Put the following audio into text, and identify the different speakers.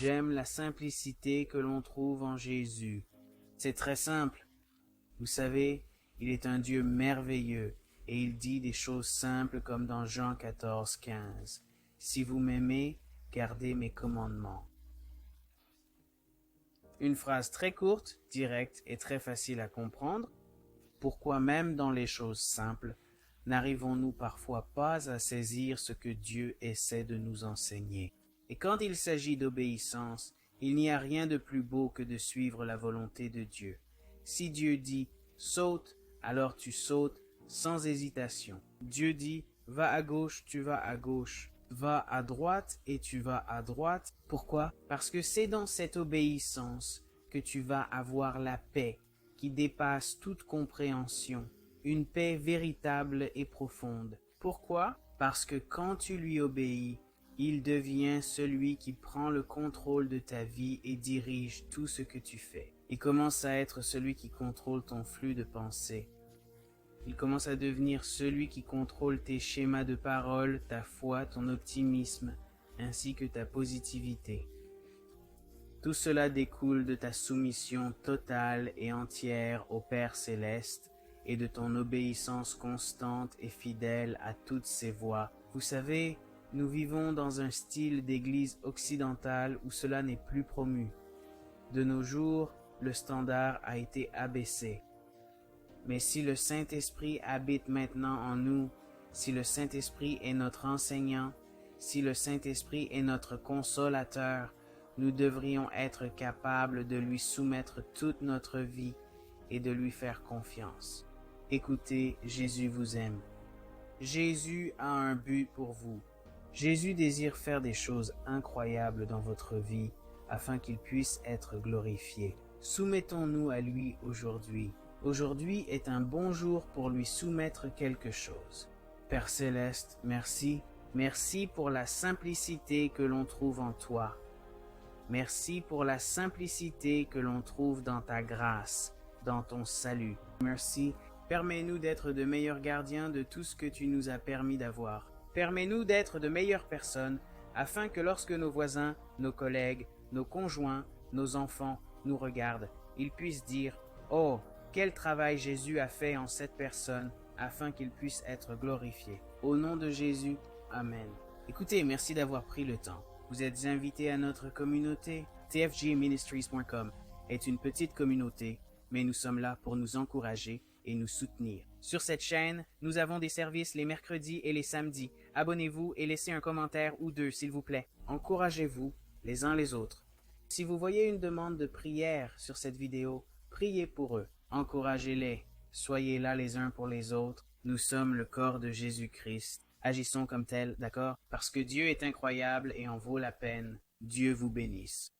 Speaker 1: J'aime la simplicité que l'on trouve en Jésus. C'est très simple. Vous savez, il est un Dieu merveilleux et il dit des choses simples comme dans Jean 14, 15. Si vous m'aimez, gardez mes commandements. Une phrase très courte, directe et très facile à comprendre. Pourquoi même dans les choses simples, n'arrivons-nous parfois pas à saisir ce que Dieu essaie de nous enseigner? Et quand il s'agit d'obéissance, il n'y a rien de plus beau que de suivre la volonté de Dieu. Si Dieu dit « saute », alors tu sautes sans hésitation. Dieu dit « va à gauche », tu vas à gauche. Va à droite et tu vas à droite. Pourquoi? Parce que c'est dans cette obéissance que tu vas avoir la paix qui dépasse toute compréhension, une paix véritable et profonde. Pourquoi? Parce que quand tu lui obéis, il devient celui qui prend le contrôle de ta vie et dirige tout ce que tu fais. Il commence à être celui qui contrôle ton flux de pensée. Il commence à devenir celui qui contrôle tes schémas de parole, ta foi, ton optimisme, ainsi que ta positivité. Tout cela découle de ta soumission totale et entière au Père céleste et de ton obéissance constante et fidèle à toutes ses voies. Vous savez, nous vivons dans un style d'église occidentale où cela n'est plus promu. De nos jours, le standard a été abaissé. Mais si le Saint-Esprit habite maintenant en nous, si le Saint-Esprit est notre enseignant, si le Saint-Esprit est notre consolateur, nous devrions être capables de lui soumettre toute notre vie et de lui faire confiance. Écoutez, Jésus vous aime. Jésus a un but pour vous. Jésus désire faire des choses incroyables dans votre vie afin qu'il puisse être glorifié. Soumettons-nous à lui aujourd'hui. Aujourd'hui est un bon jour pour lui soumettre quelque chose. Père céleste, merci. Merci pour la simplicité que l'on trouve en toi. Merci pour la simplicité que l'on trouve dans ta grâce, dans ton salut. Merci. Permets-nous d'être de meilleurs gardiens de tout ce que tu nous as permis d'avoir. Permets-nous d'être de meilleures personnes afin que lorsque nos voisins, nos collègues, nos conjoints, nos enfants nous regardent, ils puissent dire « Oh, quel travail Jésus a fait en cette personne afin qu'il puisse être glorifié. » Au nom de Jésus, Amen. Écoutez, merci d'avoir pris le temps. Vous êtes invités à notre communauté. tfgministries.com est une petite communauté, mais nous sommes là pour nous encourager et nous soutenir. Sur cette chaîne, nous avons des services les mercredis et les samedis. Abonnez-vous et laissez un commentaire ou deux, s'il vous plaît. Encouragez-vous les uns les autres. Si vous voyez une demande de prière sur cette vidéo, priez pour eux. Encouragez-les. Soyez là les uns pour les autres. Nous sommes le corps de Jésus-Christ. Agissons comme tel, d'accord? Parce que Dieu est incroyable et en vaut la peine. Dieu vous bénisse.